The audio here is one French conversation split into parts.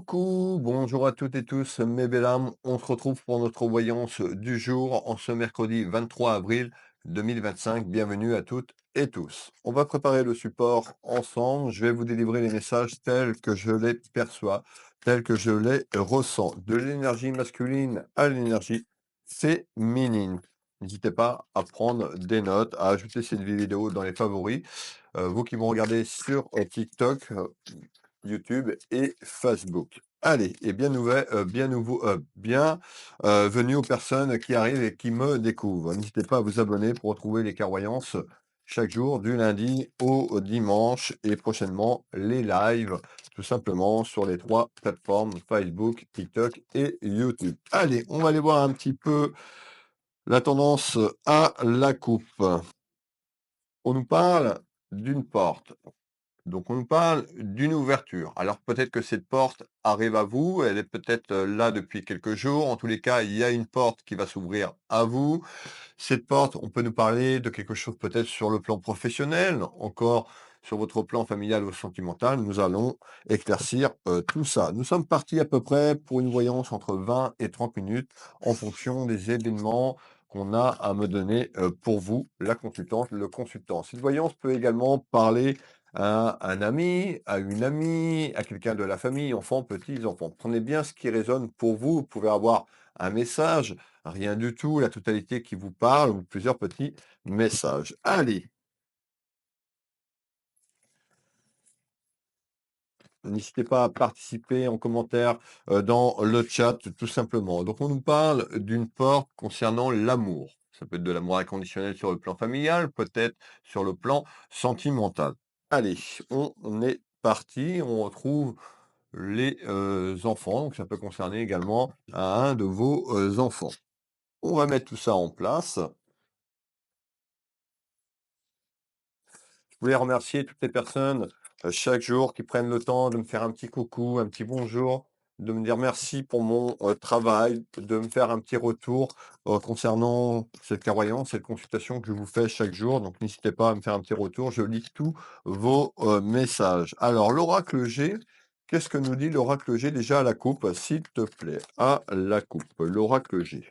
Coucou, bonjour à toutes et tous, mes belles âmes. On se retrouve pour notre voyance du jour en ce mercredi 23 avril 2025. Bienvenue à toutes et tous. On va préparer le support ensemble. Je vais vous délivrer les messages tels que je les perçois, tels que je les ressens. De l'énergie masculine à l'énergie féminine. N'hésitez pas à prendre des notes, à ajouter cette vidéo dans les favoris. Vous qui me regardez sur TikTok, YouTube et Facebook. Allez, et bien nouvel, bien nouveau, bienvenue aux personnes qui arrivent et qui me découvrent. N'hésitez pas à vous abonner pour retrouver les clairvoyances chaque jour, du lundi au dimanche, et prochainement les lives, tout simplement sur les 3 plateformes Facebook, TikTok et YouTube. Allez, on va aller voir un petit peu la tendance à la coupe. On nous parle d'une porte. Donc on nous parle d'une ouverture. Alors peut-être que cette porte arrive à vous, elle est peut-être là depuis quelques jours. En tous les cas, il y a une porte qui va s'ouvrir à vous. Cette porte, on peut nous parler de quelque chose peut-être sur le plan professionnel, encore sur votre plan familial ou sentimental. Nous allons éclaircir tout ça. Nous sommes partis à peu près pour une voyance entre 20 et 30 minutes en fonction des événements qu'on a à me donner pour vous, la consultante, le consultant. Cette voyance peut également parler à un ami, à une amie, à quelqu'un de la famille, enfants, petits-enfants. Prenez bien ce qui résonne pour vous. Vous pouvez avoir un message, rien du tout, la totalité qui vous parle ou plusieurs petits messages. Allez, n'hésitez pas à participer en commentaire dans le chat, tout simplement. Donc, on nous parle d'une porte concernant l'amour. Ça peut être de l'amour inconditionnel sur le plan familial, peut-être sur le plan sentimental. Allez, on est parti. On retrouve les enfants, donc ça peut concerner également un de vos enfants. On va mettre tout ça en place. Je voulais remercier toutes les personnes, chaque jour qui prennent le temps de me faire un petit coucou, un petit bonjour, de me dire merci pour mon, travail, de me faire un petit retour, concernant cette clairvoyance, cette consultation que je vous fais chaque jour. Donc n'hésitez pas à me faire un petit retour, je lis tous vos, messages. Alors l'oracle G, qu'est-ce que nous dit l'oracle G déjà à la coupe, s'il te plaît? À la coupe, l'oracle G.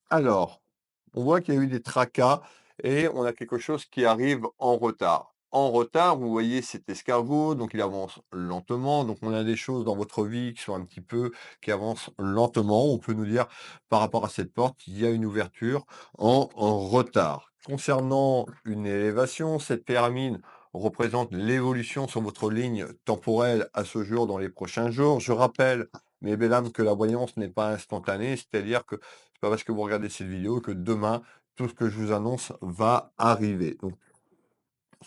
Alors, on voit qu'il y a eu des tracas et on a quelque chose qui arrive en retard. En retard, vous voyez cet escargot, donc il avance lentement. Donc on a des choses dans votre vie qui sont un petit peu qui avancent lentement. On peut nous dire par rapport à cette porte, il y a une ouverture en retard. Concernant une élévation, cette pyramide représente l'évolution sur votre ligne temporelle à ce jour dans les prochains jours. Je rappelle, mes belles âmes, que la voyance n'est pas instantanée, c'est-à-dire que c'est pas parce que vous regardez cette vidéo que demain, tout ce que je vous annonce va arriver. Donc,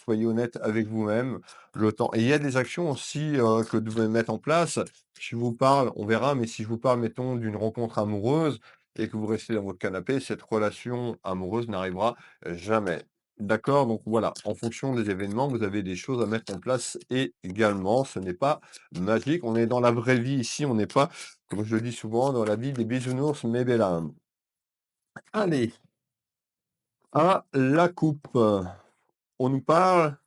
soyez honnête avec vous-même. Le temps. Et il y a des actions aussi que vous devez mettre en place. Si je vous parle, on verra, mais si je vous parle, mettons, d'une rencontre amoureuse et que vous restez dans votre canapé, cette relation amoureuse n'arrivera jamais. D'accord? Donc voilà, en fonction des événements, vous avez des choses à mettre en place également. Ce n'est pas magique. On est dans la vraie vie ici. On n'est pas, comme je le dis souvent, dans la vie des bisounours, mes belles âmes. Allez, à la coupe. On nous parle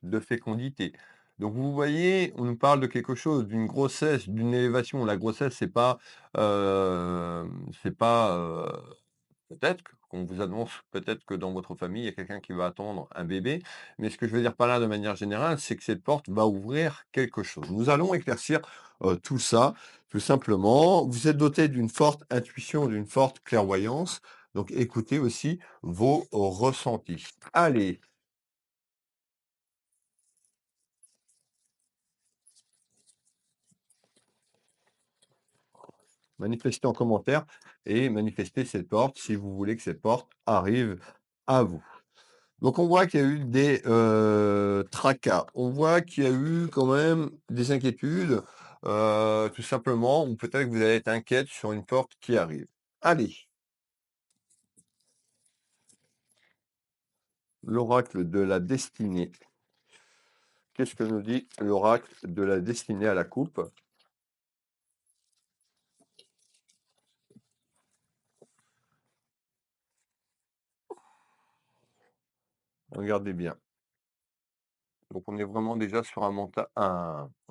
de fécondité. Donc vous voyez, on nous parle de quelque chose, d'une grossesse, d'une élévation. La grossesse, c'est pas, peut-être qu'on vous annonce peut-être que dans votre famille, il y a quelqu'un qui va attendre un bébé. Mais ce que je veux dire par là de manière générale, c'est que cette porte va ouvrir quelque chose. Nous allons éclaircir, tout ça, tout simplement. Vous êtes doté d'une forte intuition, d'une forte clairvoyance, donc écoutez aussi vos ressentis. Allez, manifestez en commentaire et manifestez cette porte si vous voulez que cette porte arrive à vous. Donc on voit qu'il y a eu des, tracas. On voit qu'il y a eu quand même des inquiétudes, tout simplement, ou peut-être que vous allez être inquiète sur une porte qui arrive. Allez, l'oracle de la destinée. Qu'est-ce que nous dit l'oracle de la destinée à la coupe? Regardez bien. Donc on est vraiment déjà sur un mental,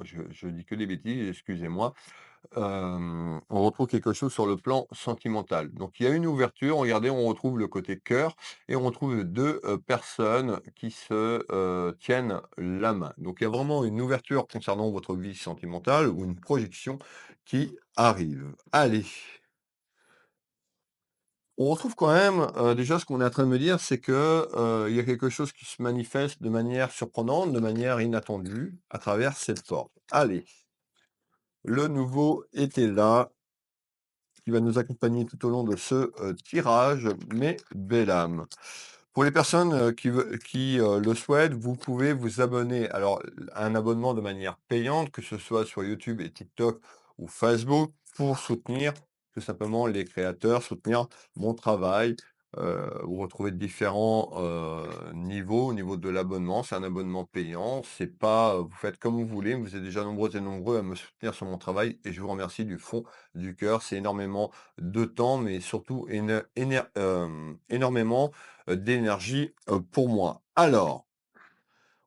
je dis que des bêtises, excusez-moi. On retrouve quelque chose sur le plan sentimental. Donc il y a une ouverture, regardez, on retrouve le côté cœur et on retrouve 2 personnes qui se, tiennent la main. Donc il y a vraiment une ouverture concernant votre vie sentimentale ou une projection qui arrive. Allez, on retrouve quand même, déjà ce qu'on est en train de me dire, c'est que, il y a quelque chose qui se manifeste de manière surprenante, de manière inattendue à travers cette porte. Allez, le nouveau était là, qui va nous accompagner tout au long de ce, tirage, mes belles âmes. Pour les personnes, qui le souhaitent, vous pouvez vous abonner. Alors, un abonnement de manière payante, que ce soit sur YouTube et TikTok ou Facebook, pour soutenir tout simplement les créateurs, soutenir mon travail. Vous retrouvez différents, niveaux au niveau de l'abonnement. C'est un abonnement payant, c'est pas, vous faites comme vous voulez. Vous êtes déjà nombreux et nombreux à me soutenir sur mon travail et je vous remercie du fond du cœur. C'est énormément de temps, mais surtout énormément d'énergie, pour moi. Alors,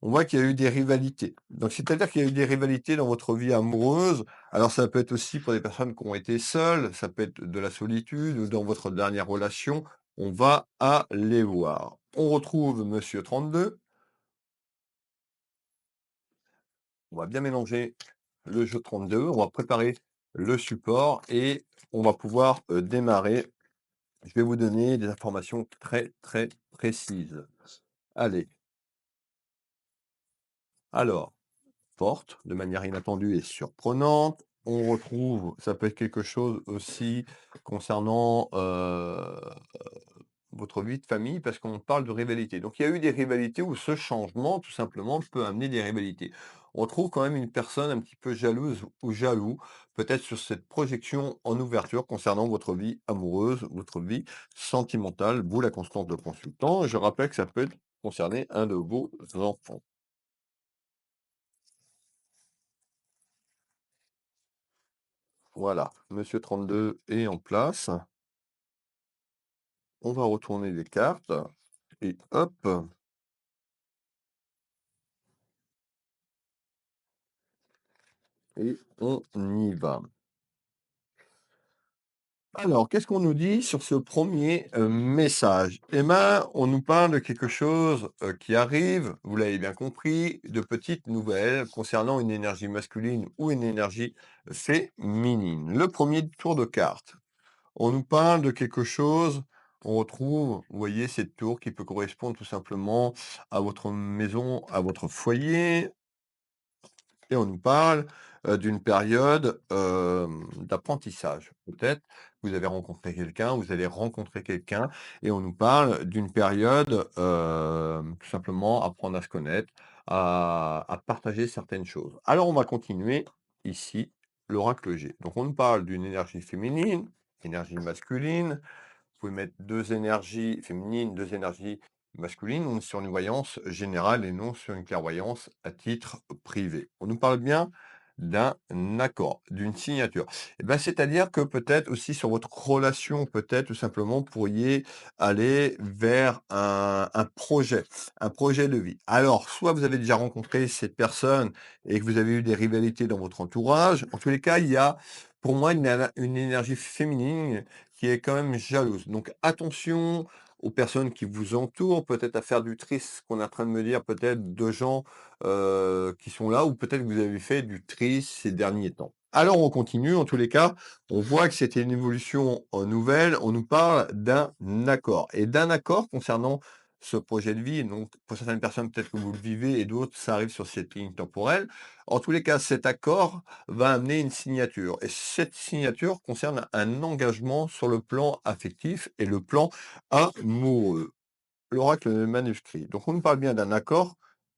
on voit qu'il y a eu des rivalités. Donc c'est-à-dire qu'il y a eu des rivalités dans votre vie amoureuse. Alors ça peut être aussi pour des personnes qui ont été seules, ça peut être de la solitude ou dans votre dernière relation. On va aller voir. On retrouve monsieur 32. On va bien mélanger le jeu 32. On va préparer le support et on va pouvoir, démarrer. Je vais vous donner des informations très, très précises. Allez, alors porte de manière inattendue et surprenante. On retrouve, ça peut être quelque chose aussi concernant, votre vie de famille parce qu'on parle de rivalité. Donc il y a eu des rivalités où ce changement, tout simplement, peut amener des rivalités. On trouve quand même une personne un petit peu jalouse ou jaloux, peut-être sur cette projection en ouverture concernant votre vie amoureuse, votre vie sentimentale, vous la constante de consultant. Je rappelle que ça peut concerner un de vos enfants. Voilà, monsieur 32 est en place. On va retourner les cartes et hop, et on y va. Alors, qu'est-ce qu'on nous dit sur ce premier message? Eh ben, on nous parle de quelque chose, qui arrive, vous l'avez bien compris, de petites nouvelles concernant une énergie masculine ou une énergie féminine. Le premier tour de cartes. On nous parle de quelque chose, on retrouve, vous voyez, cette tour qui peut correspondre tout simplement à votre maison, à votre foyer, et on nous parle, d'une période, d'apprentissage. Peut-être, vous avez rencontré quelqu'un, vous allez rencontrer quelqu'un et on nous parle d'une période, tout simplement apprendre à se connaître, à partager certaines choses. Alors on va continuer ici l'oracle G. Donc on nous parle d'une énergie féminine, énergie masculine, vous pouvez mettre 2 énergies féminines, 2 énergies masculines. On est sur une voyance générale et non sur une clairvoyance à titre privé. On nous parle bien d'un accord, d'une signature. Et ben, c'est-à-dire que peut-être aussi sur votre relation, peut-être tout simplement pourriez aller vers un projet de vie. Alors, soit vous avez déjà rencontré cette personne et que vous avez eu des rivalités dans votre entourage. En tous les cas, il y a pour moi une énergie féminine qui est quand même jalouse. Donc attention aux personnes qui vous entourent, peut-être à faire du tri, ce qu'on est en train de me dire, peut-être de gens, qui sont là ou peut-être que vous avez fait du tri ces derniers temps. Alors on continue, en tous les cas, on voit que c'était une évolution, nouvelle, on nous parle d'un accord et d'un accord concernant ce projet de vie. Donc pour certaines personnes, peut-être que vous le vivez et d'autres, ça arrive sur cette ligne temporelle. En tous les cas, cet accord va amener une signature et cette signature concerne un engagement sur le plan affectif et le plan amoureux. L'oracle manuscrit. Donc on nous parle bien d'un accord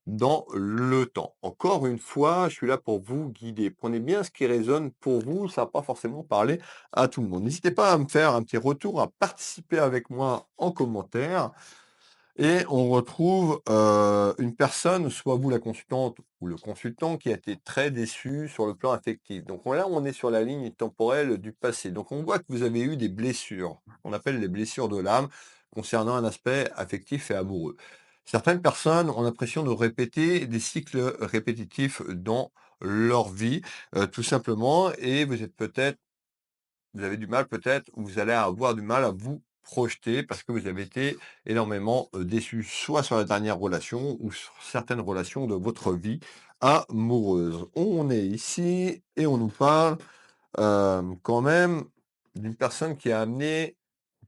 dans le temps. Encore une fois, je suis là pour vous guider. Prenez bien ce qui résonne pour vous, ça va pas forcément parler à tout le monde. N'hésitez pas à me faire un petit retour, à participer avec moi en commentaire. Et on retrouve, une personne, soit vous la consultante ou le consultant, qui a été très déçu sur le plan affectif. Donc là, on est sur la ligne temporelle du passé. Donc on voit que vous avez eu des blessures, qu'on appelle les blessures de l'âme, concernant un aspect affectif et amoureux. Certaines personnes ont l'impression de répéter des cycles répétitifs dans leur vie, tout simplement et vous avez du mal peut-être ou vous allez avoir du mal à vous projeter parce que vous avez été énormément, déçus, soit sur la dernière relation ou sur certaines relations de votre vie amoureuse. On est ici et on nous parle, quand même d'une personne qui a amené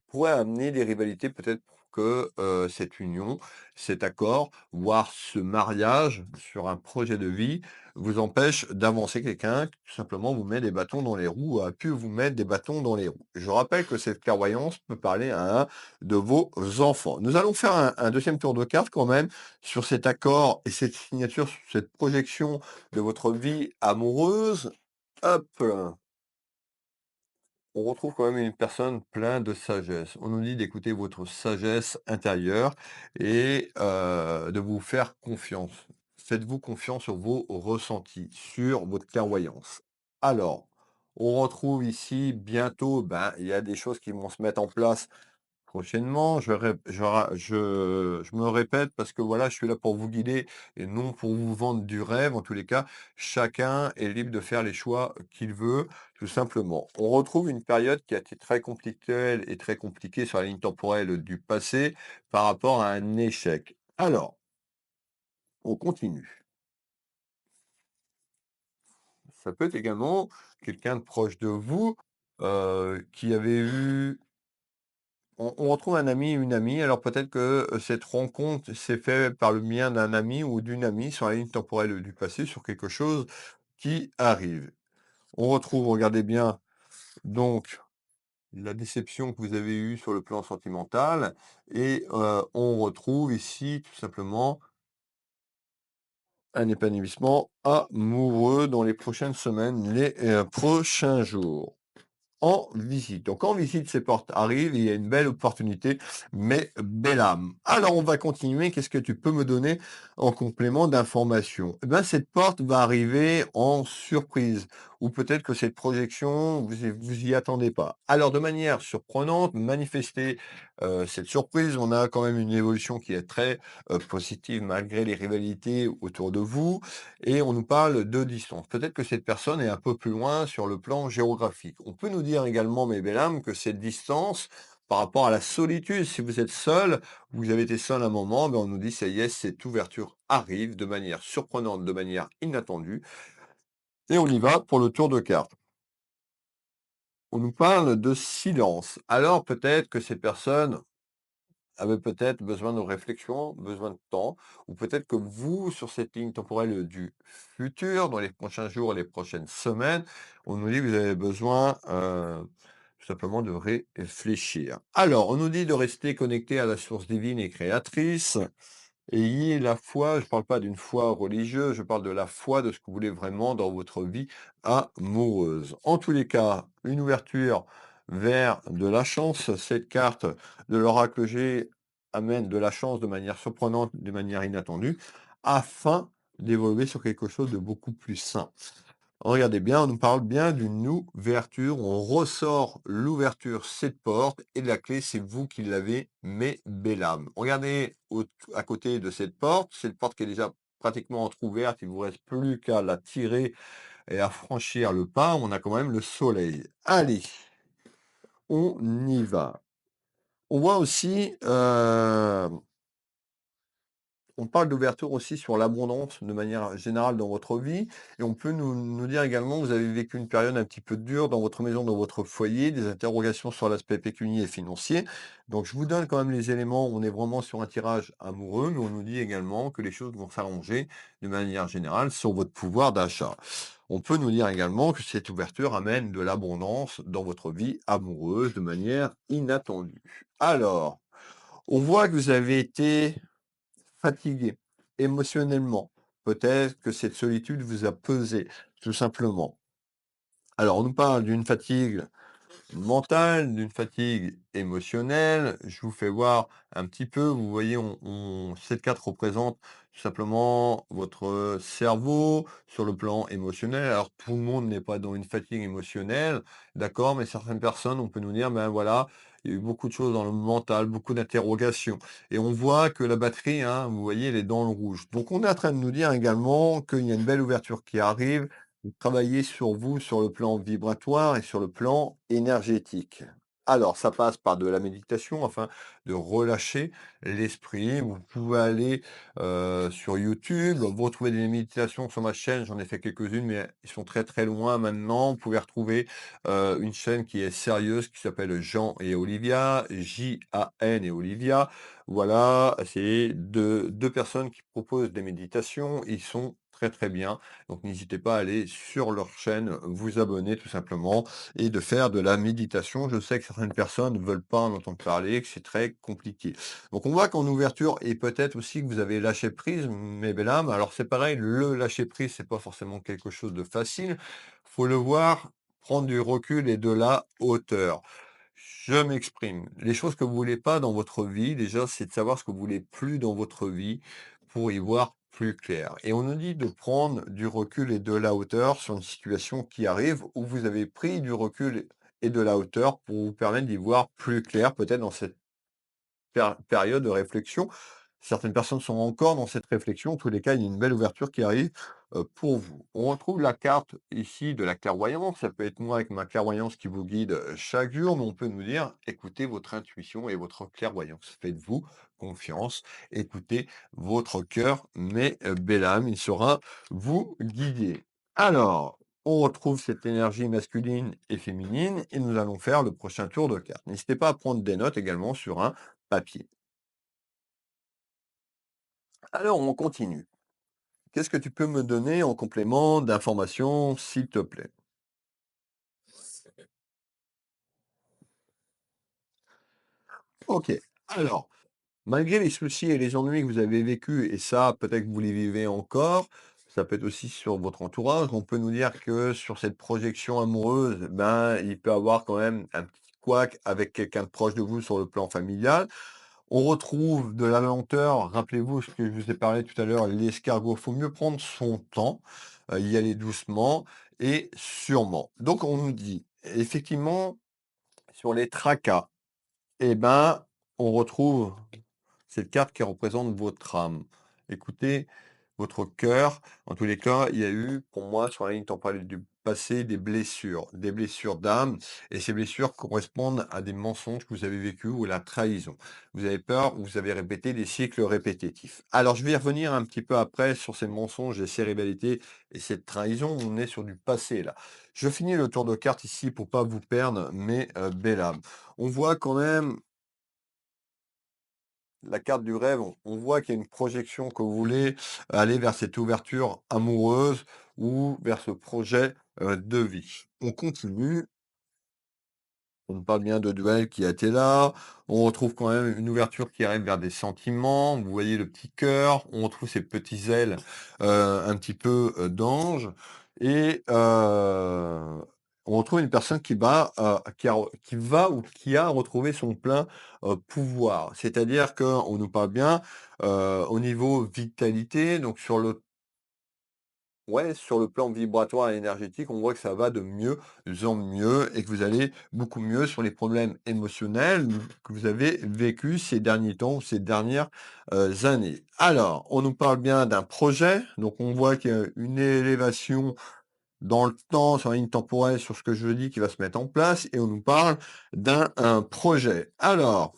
pourrait amener des rivalités peut-être pour que, cette union, cet accord, voire ce mariage sur un projet de vie vous empêche d'avancer. Quelqu'un qui tout simplement vous met des bâtons dans les roues, ou a pu vous mettre des bâtons dans les roues. Je rappelle que cette clairvoyance peut parler à un de vos enfants. Nous allons faire un 2 tour de cartes quand même sur cet accord et cette signature, sur cette projection de votre vie amoureuse. Hop! On retrouve quand même une personne pleine de sagesse. On nous dit d'écouter votre sagesse intérieure et de vous faire confiance. Faites-vous confiance sur vos ressentis, sur votre clairvoyance. Alors, on retrouve ici bientôt, ben, il y a des choses qui vont se mettre en place prochainement. Je me répète parce que voilà, je suis là pour vous guider et non pour vous vendre du rêve. En tous les cas, chacun est libre de faire les choix qu'il veut, tout simplement. On retrouve une période qui a été très conflictuelle et très compliquée sur la ligne temporelle du passé par rapport à un échec. Alors, on continue. Ça peut être également quelqu'un de proche de vous, qui avait eu on retrouve un ami, une amie, alors peut-être que, cette rencontre s'est faite par le bien d'un ami ou d'une amie sur la ligne temporelle du passé, sur quelque chose qui arrive. On retrouve, regardez bien, donc la déception que vous avez eue sur le plan sentimental et on retrouve ici tout simplement un épanouissement amoureux dans les prochaines semaines, les, prochains jours. En visite. Donc en visite, ces portes arrivent, il y a une belle opportunité, mais belle âme. Alors on va continuer. Qu'est-ce que tu peux me donner en complément d'information? Eh ben, cette porte va arriver en surprise, ou peut-être que cette projection, vous y attendez pas. Alors de manière surprenante, manifester cette surprise, on a quand même une évolution qui est très positive malgré les rivalités autour de vous et on nous parle de distance. Peut-être que cette personne est un peu plus loin sur le plan géographique. On peut nous dire également, mes belles âmes, que cette distance, par rapport à la solitude, si vous êtes seul, vous avez été seul un moment, ben on nous dit, ça y est, cette ouverture arrive de manière surprenante, de manière inattendue, et on y va pour le tour de carte. On nous parle de silence. Alors peut-être que ces personnes avaient peut-être besoin de réflexion, besoin de temps, ou peut-être que vous, sur cette ligne temporelle du futur, dans les prochains jours et les prochaines semaines, on nous dit que vous avez besoin tout simplement de réfléchir. Alors, on nous dit de rester connecté à la source divine et créatrice, ayez la foi, je ne parle pas d'une foi religieuse, je parle de la foi de ce que vous voulez vraiment dans votre vie amoureuse. En tous les cas, une ouverture vers de la chance. Cette carte de l'oracle G amène de la chance de manière surprenante, de manière inattendue, afin d'évoluer sur quelque chose de beaucoup plus sain. Regardez bien, on nous parle bien d'une ouverture. On ressort l'ouverture, cette porte, et la clé, c'est vous qui l'avez, mes belles âmes. Regardez à côté de cette porte qui est déjà pratiquement entrouverte, il vous reste plus qu'à la tirer et à franchir le pas. On a quand même le soleil. Allez, on y va. On voit aussi, on parle d'ouverture aussi sur l'abondance de manière générale dans votre vie et on peut nous dire également que vous avez vécu une période un petit peu dure dans votre maison, dans votre foyer, des interrogations sur l'aspect pécunier et financier. Donc je vous donne quand même les éléments, on est vraiment sur un tirage amoureux, mais on nous dit également que les choses vont s'allonger de manière générale sur votre pouvoir d'achat. On peut nous dire également que cette ouverture amène de l'abondance dans votre vie amoureuse de manière inattendue. Alors, on voit que vous avez été fatigué, émotionnellement. Peut-être que cette solitude vous a pesé, tout simplement. Alors, on nous parle d'une fatigue mentale, d'une fatigue émotionnelle. Je vous fais voir un petit peu, vous voyez, cette carte représente tout simplement votre cerveau sur le plan émotionnel. Alors tout le monde n'est pas dans une fatigue émotionnelle, d'accord, mais certaines personnes, on peut nous dire, ben voilà, il y a eu beaucoup de choses dans le mental, beaucoup d'interrogations. Et on voit que la batterie, hein, vous voyez, elle est dans le rouge. Donc on est en train de nous dire également qu'il y a une belle ouverture qui arrive. Vous travaillez sur vous, sur le plan vibratoire et sur le plan énergétique. Alors, ça passe par de la méditation afin de relâcher l'esprit. Vous pouvez aller sur YouTube, vous retrouvez des méditations sur ma chaîne, j'en ai fait quelques-unes, mais ils sont très très loin maintenant. Vous pouvez retrouver une chaîne qui est sérieuse, qui s'appelle Jean et Olivia, J-A-N et Olivia. Voilà, c'est deux personnes qui proposent des méditations. Ils sont très très bien. Donc n'hésitez pas à aller sur leur chaîne, vous abonner tout simplement et de faire de la méditation. Je sais que certaines personnes ne veulent pas en entendre parler, que c'est très compliqué. Donc on voit qu'en ouverture et peut-être aussi que vous avez lâché prise, mes belles âmes. Alors c'est pareil, le lâcher prise, c'est pas forcément quelque chose de facile. Faut le voir, prendre du recul et de la hauteur. Je m'exprime. Les choses que vous voulez pas dans votre vie, déjà, c'est de savoir ce que vous voulez plus dans votre vie pour y voir plus clair. Et on nous dit de prendre du recul et de la hauteur sur une situation qui arrive où vous avez pris du recul et de la hauteur pour vous permettre d'y voir plus clair, peut-être dans cette période de réflexion. Certaines personnes sont encore dans cette réflexion. En tous les cas, il y a une belle ouverture qui arrive pour vous. On retrouve la carte ici de la clairvoyance. Ça peut être moi avec ma clairvoyance qui vous guide chaque jour, mais on peut nous dire écoutez votre intuition et votre clairvoyance. Faites-vous confiance. Écoutez votre cœur, mais belle âme, il saura vous guider. Alors, on retrouve cette énergie masculine et féminine et nous allons faire le prochain tour de carte. N'hésitez pas à prendre des notes également sur un papier. Alors, on continue. Qu'est-ce que tu peux me donner en complément d'informations, s'il te plaît? OK. Alors, malgré les soucis et les ennuis que vous avez vécus, et ça, peut-être que vous les vivez encore, ça peut être aussi sur votre entourage, on peut nous dire que sur cette projection amoureuse, ben, il peut avoir quand même un petit couac avec quelqu'un de proche de vous sur le plan familial. On retrouve de la lenteur. Rappelez-vous ce que je vous ai parlé tout à l'heure, l'escargot. Faut mieux prendre son temps, y aller doucement et sûrement. Donc on nous dit, effectivement, sur les tracas, eh ben, on retrouve cette carte qui représente votre âme. Écoutez, votre cœur, en tous les cas, il y a eu, pour moi, sur la ligne temporelle du passé, des blessures d'âme, et ces blessures correspondent à des mensonges que vous avez vécus ou à la trahison. Vous avez peur, vous avez répété des cycles répétitifs. Alors, je vais y revenir un petit peu après sur ces mensonges et ces rivalités et cette trahison. On est sur du passé, là. Je finis le tour de carte ici pour pas vous perdre, mais belle âme. On voit quand même la carte du rêve, on voit qu'il y a une projection que vous voulez aller vers cette ouverture amoureuse ou vers ce projet, de vie. On continue, on parle bien de duel qui a été là, on retrouve quand même une ouverture qui arrive vers des sentiments, vous voyez le petit cœur, on retrouve ces petits ailes, un petit peu, d'ange et on retrouve une personne qui va ou qui a retrouvé son plein, pouvoir. C'est-à-dire qu'on nous parle bien, au niveau vitalité, donc sur le ouais, sur le plan vibratoire et énergétique, on voit que ça va de mieux en mieux et que vous allez beaucoup mieux sur les problèmes émotionnels que vous avez vécus ces derniers temps ou ces dernières années. Alors, on nous parle bien d'un projet, donc on voit qu'il y a une élévation dans le temps, sur la ligne temporelle, sur ce que je dis qui va se mettre en place, et on nous parle d'un un projet. Alors,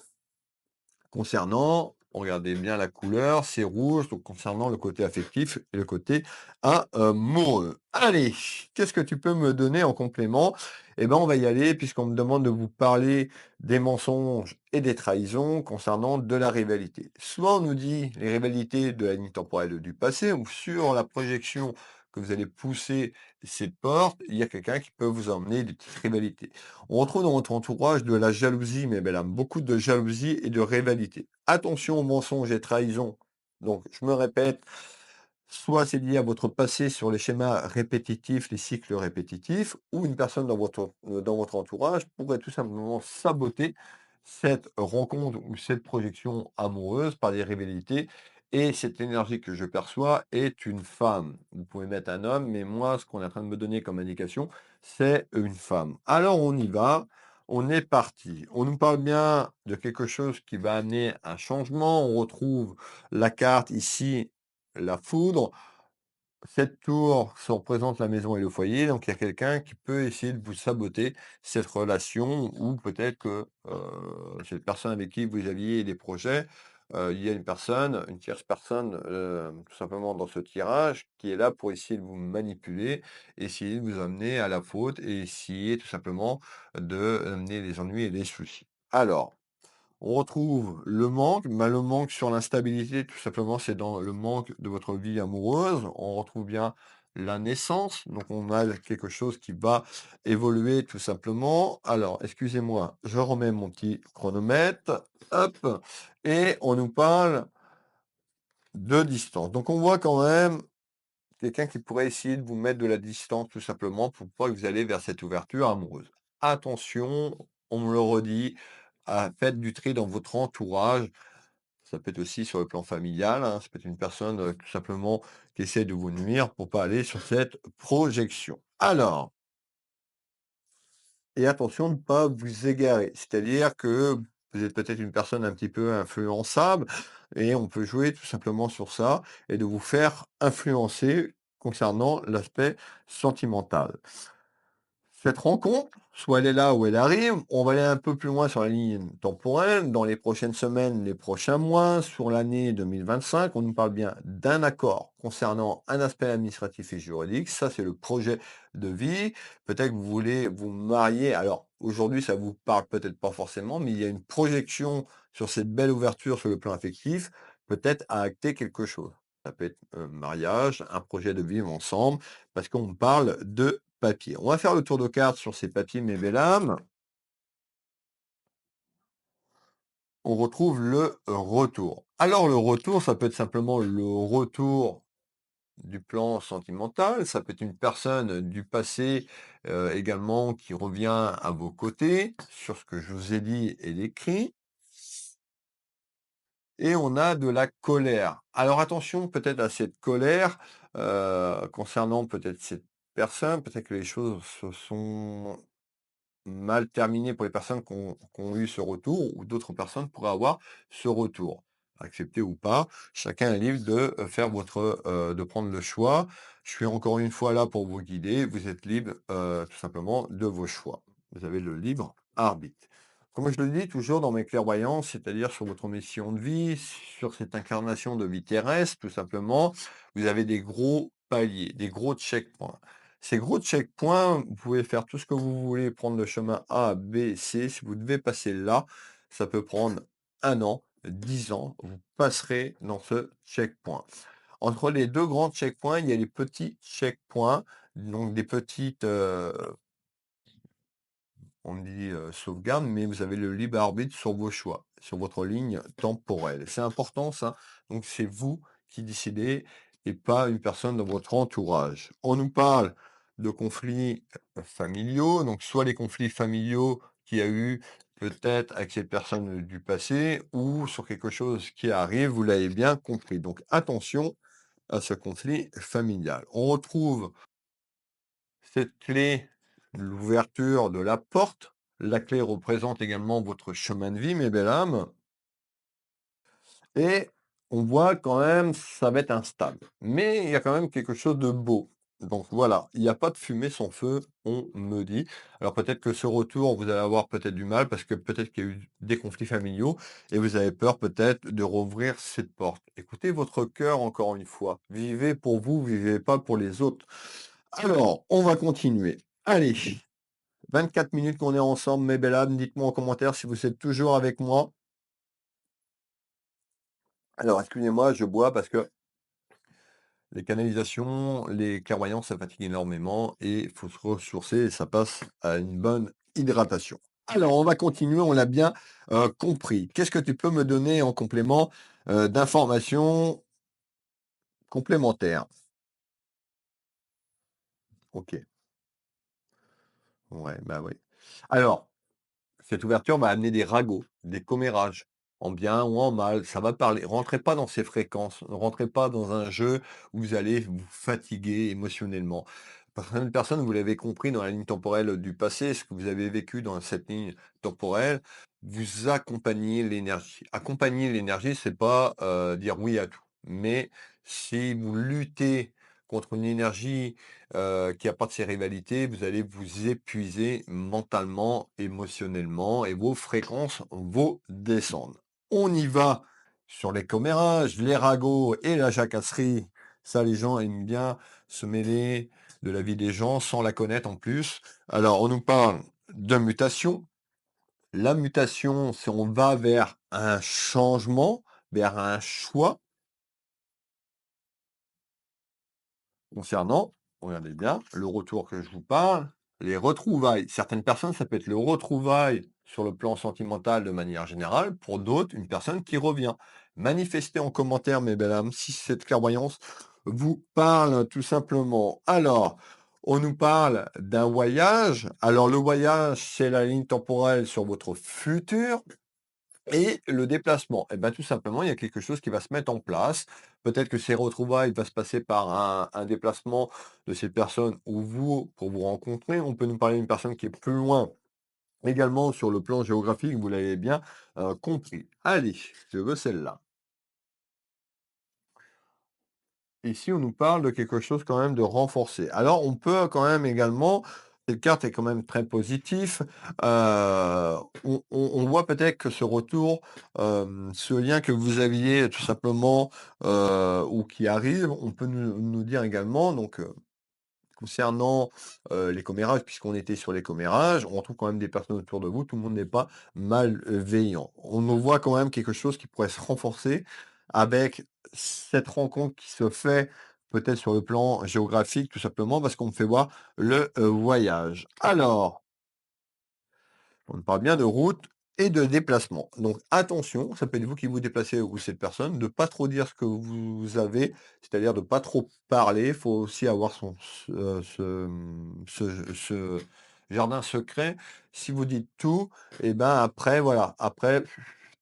concernant, regardez bien la couleur, c'est rouge, donc concernant le côté affectif et le côté amoureux. Allez, qu'est-ce que tu peux me donner en complément? Eh ben, on va y aller puisqu'on me demande de vous parler des mensonges et des trahisons concernant de la rivalité. Soit on nous dit les rivalités de la ligne temporelle du passé ou sur la projection que vous allez pousser cette porte, il y a quelqu'un qui peut vous emmener des petites rivalités. On retrouve dans votre entourage de la jalousie, mais belle âme, beaucoup de jalousie et de rivalité. Attention aux mensonges et trahisons. Donc, je me répète, Soit c'est lié à votre passé sur les schémas répétitifs, les cycles répétitifs, ou une personne dans votre entourage pourrait tout simplement saboter cette rencontre ou cette projection amoureuse par des rivalités. Et cette énergie que je perçois est une femme. Vous pouvez mettre un homme, mais moi, ce qu'on est en train de me donner comme indication, c'est une femme. Alors on y va, on est parti. On nous parle bien de quelque chose qui va amener un changement. On retrouve la carte ici, la foudre. Cette tour, ça représente la maison et le foyer, donc il y a quelqu'un qui peut essayer de vous saboter cette relation ou peut-être que, cette personne avec qui vous aviez des projets, il y a une personne, une tierce personne, tout simplement dans ce tirage qui est là pour essayer de vous manipuler, essayer de vous amener à la faute et essayer tout simplement de amener des ennuis et des soucis. Alors, on retrouve le manque, bah, le manque sur l'instabilité, tout simplement, c'est dans le manque de votre vie amoureuse. On retrouve bien la naissance, donc on a quelque chose qui va évoluer tout simplement. Alors, excusez-moi, je remets mon petit chronomètre, hop, et on nous parle de distance. Donc on voit quand même quelqu'un qui pourrait essayer de vous mettre de la distance tout simplement pour pas que vous allez vers cette ouverture amoureuse. Attention, on me le redit, faites du tri dans votre entourage. Ça peut être aussi sur le plan familial, hein, ça peut être une personne, tout simplement qui essaie de vous nuire pour pas aller sur cette projection. Alors et attention de ne pas vous égarer, c'est-à-dire que vous êtes peut-être une personne un petit peu influençable et on peut jouer tout simplement sur ça et de vous faire influencer concernant l'aspect sentimental. Cette rencontre, soit elle est là ou elle arrive, on va aller un peu plus loin sur la ligne temporelle, dans les prochaines semaines, les prochains mois, sur l'année 2025, on nous parle bien d'un accord concernant un aspect administratif et juridique. Ça, c'est le projet de vie. Peut-être que vous voulez vous marier. Alors, aujourd'hui, ça vous parle peut-être pas forcément, mais il y a une projection sur cette belle ouverture sur le plan affectif, peut-être à acter quelque chose. Ça peut être un mariage, un projet de vivre ensemble, parce qu'on parle de papier. On va faire le tour de cartes sur ces papiers, mes belles âmes. On retrouve le retour. Alors le retour, ça peut être simplement le retour du plan sentimental, ça peut être une personne du passé également qui revient à vos côtés sur ce que je vous ai dit et décrit. Et on a de la colère. Alors attention peut-être à cette colère concernant peut-être cette personne, peut-être que les choses se sont mal terminé pour les personnes qui ont eu ce retour ou d'autres personnes pourraient avoir ce retour. Accepté ou pas, chacun est libre de, faire de prendre le choix. Je suis encore une fois là pour vous guider. Vous êtes libre, tout simplement de vos choix. Vous avez le libre arbitre. Comme je le dis toujours dans mes clairvoyances, c'est-à-dire sur votre mission de vie, sur cette incarnation de vie terrestre, tout simplement, vous avez des gros paliers, des gros checkpoints. Ces gros checkpoints, vous pouvez faire tout ce que vous voulez, prendre le chemin A, B, C. Si vous devez passer là, ça peut prendre 1 an, 10 ans, vous passerez dans ce checkpoint. Entre les 2 grands checkpoints, il y a les petits checkpoints, donc des petites, on dit, sauvegarde, mais vous avez le libre arbitre sur vos choix, sur votre ligne temporelle. C'est important ça, donc c'est vous qui décidez et pas une personne dans votre entourage. On nous parle de conflits, familiaux, donc soit les conflits familiaux qu'il y a eu peut-être avec cette personne, du passé ou sur quelque chose qui arrive, vous l'avez bien compris. Donc attention à ce conflit familial. On retrouve cette clé, l'ouverture de la porte. La clé représente également votre chemin de vie, mes belles âmes. Et on voit quand même, ça va être instable. Mais il y a quand même quelque chose de beau. Donc voilà, il n'y a pas de fumée sans feu, on me dit. Alors peut-être que ce retour, vous allez avoir peut-être du mal parce que peut-être qu'il y a eu des conflits familiaux et vous avez peur peut-être de rouvrir cette porte. Écoutez votre cœur encore une fois. Vivez pour vous, vivez pas pour les autres. Alors, on va continuer. Allez, 24 minutes qu'on est ensemble, mes belles âmes. Dites-moi en commentaire si vous êtes toujours avec moi. Alors, excusez-moi, je bois parce que les canalisations, les clairvoyances, ça fatigue énormément et il faut se ressourcer et ça passe à une bonne hydratation. Alors, on va continuer, on l'a bien compris. Qu'est-ce que tu peux me donner en complément d'informations complémentaire. OK, ouais, bah, oui. Alors, cette ouverture va amener des ragots, des commérages, en bien ou en mal, ça va parler. Rentrez pas dans ces fréquences, ne rentrez pas dans un jeu où vous allez vous fatiguer émotionnellement. Certaines personnes, vous l'avez compris dans la ligne temporelle du passé, ce que vous avez vécu dans cette ligne temporelle, vous accompagnez l'énergie. Accompagner l'énergie, c'est pas, dire oui à tout, mais si vous luttez contre une énergie qui apporte ces rivalités, vous allez vous épuiser mentalement, émotionnellement et vos fréquences vont descendre. On y va sur les commérages, les ragots et la jacasserie. Ça, les gens aiment bien se mêler de la vie des gens sans la connaître en plus. Alors, on nous parle de mutation. La mutation, c'est on va vers un changement, vers un choix. Concernant, regardez bien, le retour que je vous parle, les retrouvailles. Certaines personnes, ça peut être le retrouvaille sur le plan sentimental de manière générale, pour d'autres, une personne qui revient. Manifestez en commentaire, mes belles âmes, si cette clairvoyance vous parle tout simplement. Alors, on nous parle d'un voyage. Alors, le voyage, c'est la ligne temporelle sur votre futur. Et le déplacement, eh ben, tout simplement, il y a quelque chose qui va se mettre en place. Peut-être que ces retrouvailles va se passer par un déplacement de ces personnes ou vous, pour vous rencontrer. On peut nous parler d'une personne qui est plus loin également sur le plan géographique, vous l'avez bien compris. Allez, je veux celle-là. Ici, on nous parle de quelque chose quand même de renforcé. Alors, on peut quand même également, cette carte est quand même très positif. On voit peut-être que ce retour, ce lien que vous aviez tout simplement, ou qui arrive, on peut nous dire également, donc, concernant, les commérages, puisqu'on était sur les commérages, on retrouve quand même des personnes autour de vous, tout le monde n'est pas malveillant. On nous voit quand même quelque chose qui pourrait se renforcer avec cette rencontre qui se fait peut-être sur le plan géographique, tout simplement parce qu'on me fait voir le, voyage. Alors on parle bien de route et de déplacement. Donc attention, ça peut être vous qui vous déplacez ou cette personne, de pas trop dire ce que vous avez, c'est-à-dire de pas trop parler. Il faut aussi avoir ce jardin secret. Si vous dites tout, et ben après, voilà, après,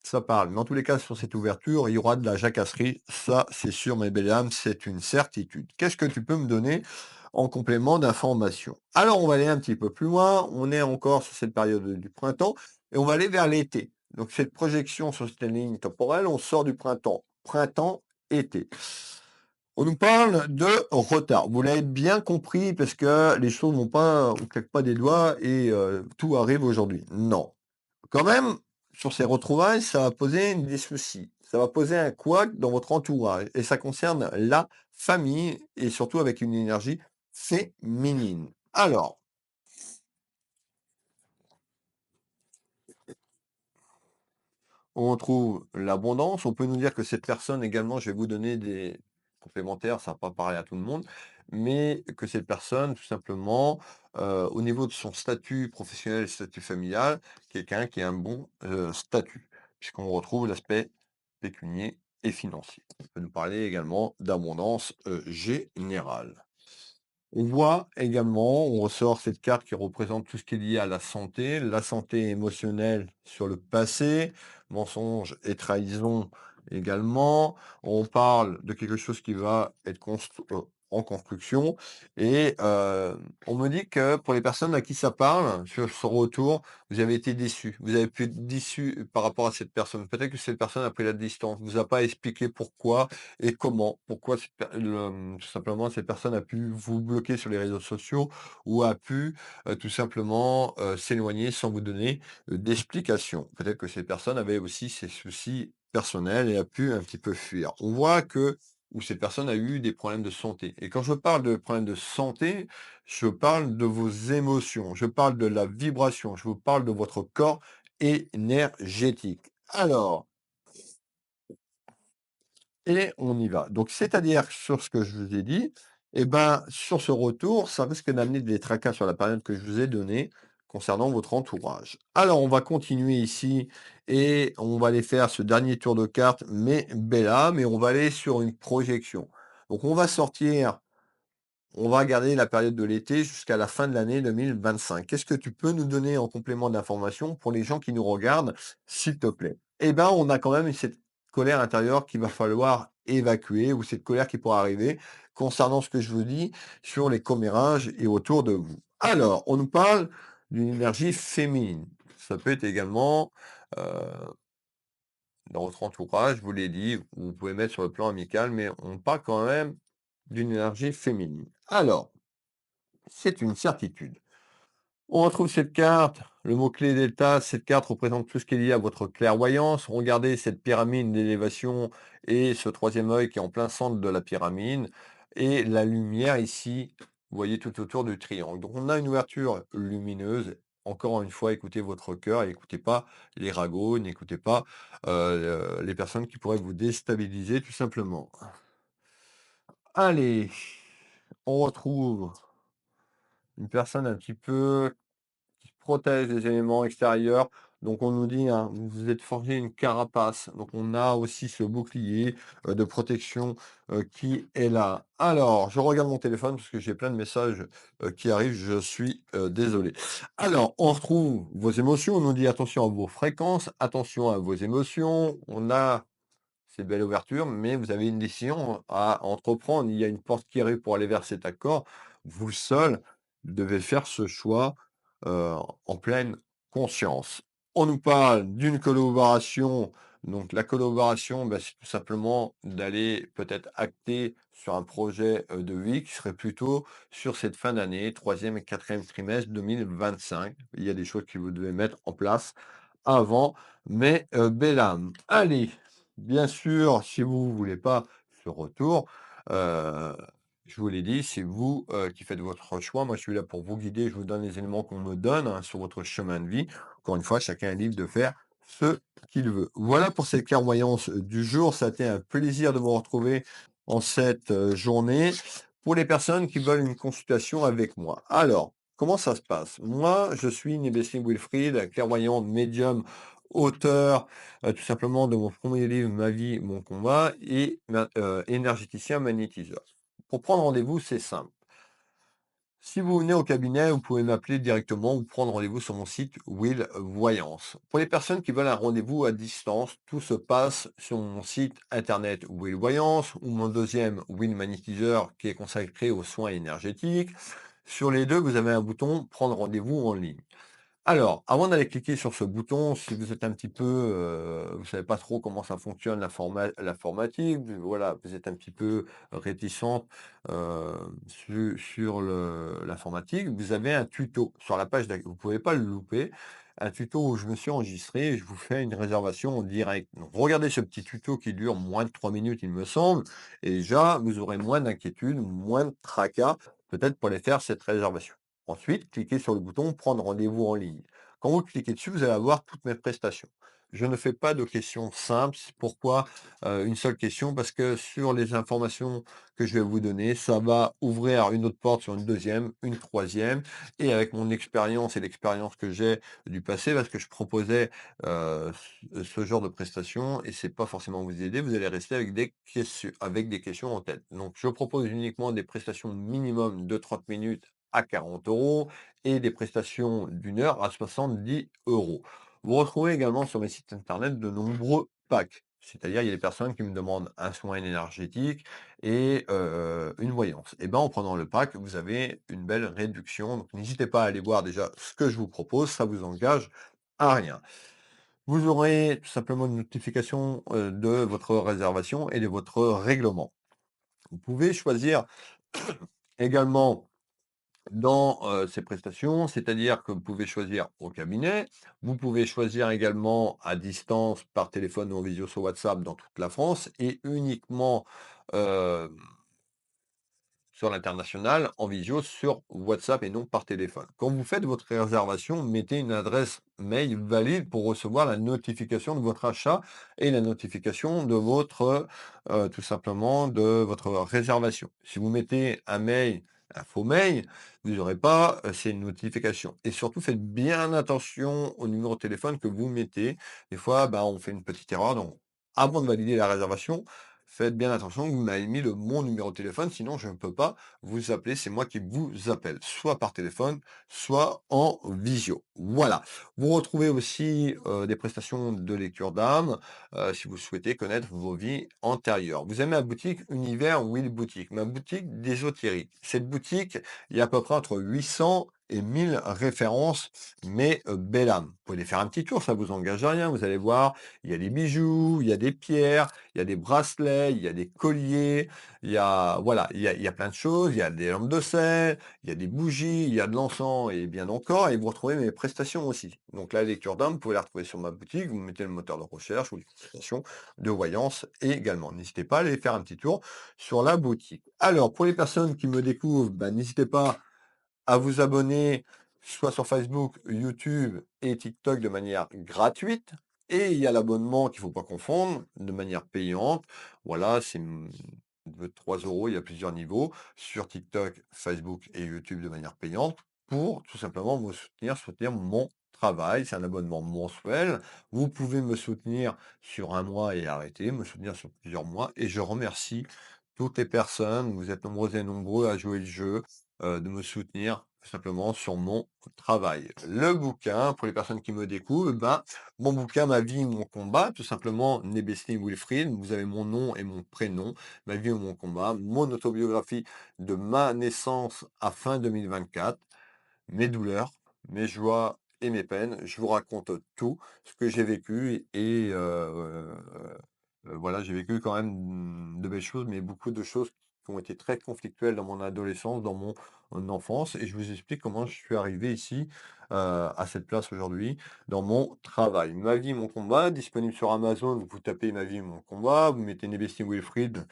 ça parle. Mais en tous les cas, sur cette ouverture, il y aura de la jacasserie. Ça, c'est sûr, mes belles âmes, c'est une certitude. Qu'est-ce que tu peux me donner en complément d'information? Alors, on va aller un petit peu plus loin. On est encore sur cette période du printemps et on va aller vers l'été. Donc, cette projection sur cette ligne temporelle, on sort du printemps. Printemps, été. On nous parle de retard. Vous l'avez bien compris parce que les choses vont pas, on claque pas des doigts et tout arrive aujourd'hui. Non. Quand même, sur ces retrouvailles, ça va poser des soucis. Ça va poser un couac dans votre entourage et ça concerne la famille et surtout avec une énergie féminine. Alors, on trouve l'abondance. On peut nous dire que cette personne également, je vais vous donner des complémentaires, ça va pas parler à tout le monde, mais que cette personne, tout simplement, au niveau de son statut professionnel, statut familial, quelqu'un qui a un bon statut, puisqu'on retrouve l'aspect pécunier et financier. On peut nous parler également d'abondance générale. On voit également, on ressort cette carte qui représente tout ce qui est lié à la santé émotionnelle sur le passé, mensonge et trahison également. On parle de quelque chose qui va être en construction et on me dit que pour les personnes à qui ça parle, sur ce retour, vous avez été déçus. Vous avez pu être déçus par rapport à cette personne. Peut-être que cette personne a pris la distance, vous a pas expliqué pourquoi et comment? Pourquoi tout simplement cette personne a pu vous bloquer sur les réseaux sociaux ou a pu, tout simplement, s'éloigner sans vous donner, d'explication? Peut-être que cette personne avait aussi ses soucis personnels et a pu un petit peu fuir. On voit que ou cette personne a eu des problèmes de santé et quand je parle de problèmes de santé, je parle de vos émotions, je parle de la vibration, je vous parle de votre corps énergétique. Alors et on y va. Donc, c'est-à-dire sur ce que je vous ai dit, et ben, sur ce retour, ça risque d'amener des tracas sur la période que je vous ai donnée concernant votre entourage. Alors, on va continuer ici et on va aller faire ce dernier tour de cartes, mais Bella, mais on va aller sur une projection. Donc on va garder la période de l'été jusqu'à la fin de l'année 2025. Qu'est-ce que tu peux nous donner en complément d'information pour les gens qui nous regardent, s'il te plaît? Eh ben, on a quand même cette colère intérieure qu'il va falloir évacuer ou cette colère qui pourrait arriver concernant ce que je vous dis sur les commérages et autour de vous. Alors, on nous parle d'une énergie féminine. Ça peut être également, heu, dans votre entourage, je vous l'ai dit, vous pouvez mettre sur le plan amical, mais on parle quand même d'une énergie féminine. Alors, c'est une certitude. On retrouve cette carte, le mot-clé delta, cette carte représente tout ce qui est lié à votre clairvoyance. Regardez cette pyramide d'élévation et ce troisième œil qui est en plein centre de la pyramide et la lumière ici, vous voyez tout autour du triangle. Donc on a une ouverture lumineuse. Encore une fois, écoutez votre cœur et écoutez pas les ragots, n'écoutez pas les personnes qui pourraient vous déstabiliser tout simplement. Allez, on retrouve une personne un petit peu qui protège les éléments extérieurs. Donc on nous dit, hein, vous vous êtes forgé une carapace. Donc on a aussi ce bouclier de protection qui est là. Alors, je regarde mon téléphone parce que j'ai plein de messages qui arrivent. Je suis désolé. Alors, on retrouve vos émotions. On nous dit attention à vos fréquences, attention à vos émotions. On a c'est belle ouverture, mais vous avez une décision à entreprendre. Il y a une porte qui arrive pour aller vers cet accord. Vous seul devez faire ce choix en pleine conscience. On nous parle d'une collaboration. Donc la collaboration, bah, c'est tout simplement d'aller peut-être acter sur un projet de vie qui serait plutôt sur cette fin d'année, troisième et quatrième trimestre 2025. Il y a des choses que vous devez mettre en place avant, mais belle âme. Allez, bien sûr, si vous voulez pas ce retour, heu, je vous l'ai dit, c'est vous, qui faites votre choix. Moi, je suis là pour vous guider, je vous donne les éléments qu'on me donne, hein, sur votre chemin de vie. Encore une fois, chacun est libre de faire ce qu'il veut. Voilà pour cette clairvoyance, du jour. Ça a été un plaisir de vous retrouver en cette, journée. Pour les personnes qui veulent une consultation avec moi. Alors, comment ça se passe? Moi, je suis Nébessine Wilfried, clairvoyant médium, auteur, tout simplement de mon premier livre «Ma vie, mon combat» et énergéticien magnétiseur. Pour prendre rendez-vous, c'est simple. Si vous venez au cabinet, vous pouvez m'appeler directement ou prendre rendez-vous sur mon site Will Voyance. Pour les personnes qui veulent un rendez-vous à distance, tout se passe sur mon site internet Will Voyance ou mon deuxième Will Magnétiseur qui est consacré aux soins énergétiques. Sur les deux, vous avez un bouton Prendre rendez-vous en ligne. Alors, avant d'aller cliquer sur ce bouton, si vous êtes un petit peu, vous savez pas trop comment ça fonctionne l'informatique, voilà, vous êtes un petit peu réticente, sur l'informatique, vous avez un tuto sur la page vous pouvez pas le louper, un tuto où je me suis enregistré et je vous fais une réservation en direct. Donc regardez ce petit tuto qui dure moins de 3 minutes, il me semble, et déjà vous aurez moins d'inquiétude, moins de tracas, peut-être pour aller faire cette réservation. Ensuite, cliquez sur le bouton «Prendre rendez-vous en ligne». Quand vous cliquez dessus, vous allez avoir toutes mes prestations. Je ne fais pas de questions simples. Pourquoi, une seule question? Parce que sur les informations que je vais vous donner, ça va ouvrir une autre porte sur une deuxième, une troisième, et avec mon expérience et l'expérience que j'ai du passé, parce que je proposais, ce genre de prestations et c'est pas forcément vous aider, vous allez rester avec des questions en tête. Donc je propose uniquement des prestations minimum de 30 minutes à 40 € et des prestations d'une heure à 70 euros. Vous retrouvez également sur mes sites internet de nombreux packs. C'est-à-dire, il y a des personnes qui me demandent un soin énergétique et une voyance. Et ben, en prenant le pack, vous avez une belle réduction. Donc, n'hésitez pas à aller voir déjà ce que je vous propose, ça vous engage à rien. Vous aurez tout simplement une notification de votre réservation et de votre règlement. Vous pouvez choisir également dans, ces prestations, c'est-à-dire que vous pouvez choisir au cabinet, vous pouvez choisir également à distance par téléphone ou en visio sur WhatsApp dans toute la France et uniquement, hem sur l'international, en visio, sur WhatsApp et non par téléphone. Quand vous faites votre réservation, mettez une adresse mail valide pour recevoir la notification de votre achat et la notification de votre, tout simplement de votre réservation. Si vous mettez un faux mail, vous n'aurez pas, ces notifications et surtout faites bien attention au numéro de téléphone que vous mettez. Des fois, bah, on fait une petite erreur donc avant de valider la réservation, Faites bien attention, vous m'avez mis mon numéro de téléphone, sinon je ne peux pas vous appeler, c'est moi qui vous appelle, soit par téléphone, soit en visio. Voilà. Vous retrouvez aussi, des prestations de lecture d'âme, si vous souhaitez connaître vos vies antérieures. Vous avez ma boutique Univers Will Boutique, ma boutique d'ésotérie. Cette boutique, il y a à peu près entre 800 et 1000 références, mais belle âme. Vous pouvez aller faire un petit tour, ça vous engage à rien, vous allez voir, il y a des bijoux, il y a des pierres, il y a des bracelets, il y a des colliers, il y a voilà, il y a plein de choses, il y a des lampes de sel, il y a des bougies, il y a de l'encens et bien encore et vous retrouvez mes prestations aussi. Donc la lecture d'âme, vous pouvez la retrouver sur ma boutique, vous mettez le moteur de recherche ou les prestations de voyance également. N'hésitez pas à aller faire un petit tour sur la boutique. Alors pour les personnes qui me découvrent, bah, n'hésitez pas à vous abonner soit sur Facebook, YouTube et TikTok de manière gratuite. Et il y a l'abonnement qu'il ne faut pas confondre de manière payante. Voilà, c'est de 3 euros, il y a plusieurs niveaux sur TikTok, Facebook et YouTube de manière payante pour tout simplement me soutenir, soutenir mon travail. C'est un abonnement mensuel. Vous pouvez me soutenir sur un mois et arrêter, me soutenir sur plusieurs mois. Et je remercie toutes les personnes, vous êtes nombreux et nombreux à jouer le jeu, de me soutenir tout simplement sur mon travail. Le bouquin, pour les personnes qui me découvrent, ben, mon bouquin «Ma vie, mon combat», tout simplement, Nebesny Wilfried, vous avez mon nom et mon prénom, «Ma vie ou mon combat», mon autobiographie de ma naissance à fin 2024, mes douleurs, mes joies et mes peines. Je vous raconte tout ce que j'ai vécu et voilà, j'ai vécu quand même, de belles choses, mais beaucoup de choses qui ont été très conflictuelles dans mon adolescence, dans mon enfance et je vous explique comment je suis arrivé ici, à cette place aujourd'hui, dans mon travail. Ma vie, mon combat, disponible sur Amazon, vous tapez «Ma vie, mon combat», vous mettez Nebesny Wilfried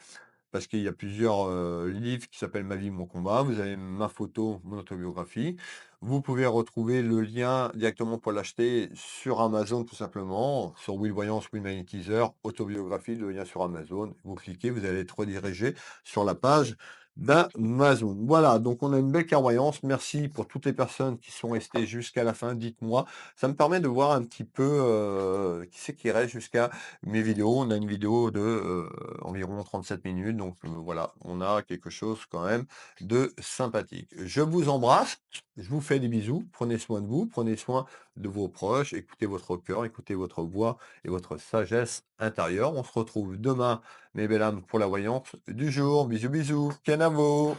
parce qu'il y a plusieurs, livres qui s'appellent «Ma vie, mon combat». Vous avez ma photo, mon autobiographie. Vous pouvez retrouver le lien directement pour l'acheter sur Amazon tout simplement, sur Will Voyance, Will Magnétiseur, autobiographie, le lien sur Amazon. Vous cliquez, vous allez être redirigé sur la page d'Amazon. Voilà, donc on a une belle clairvoyance. Merci pour toutes les personnes qui sont restées jusqu'à la fin. Dites-moi, ça me permet de voir un petit peu, qui c'est qui reste jusqu'à mes vidéos. On a une vidéo de, environ 37 minutes, donc voilà, on a quelque chose quand même de sympathique. Je vous embrasse, je vous fais des bisous, prenez soin de vous, prenez soin de vos proches, écoutez votre cœur, écoutez votre voix et votre sagesse intérieure. On se retrouve demain, mes belles âmes, pour la voyance du jour. Bisous, bisous, Kenavo!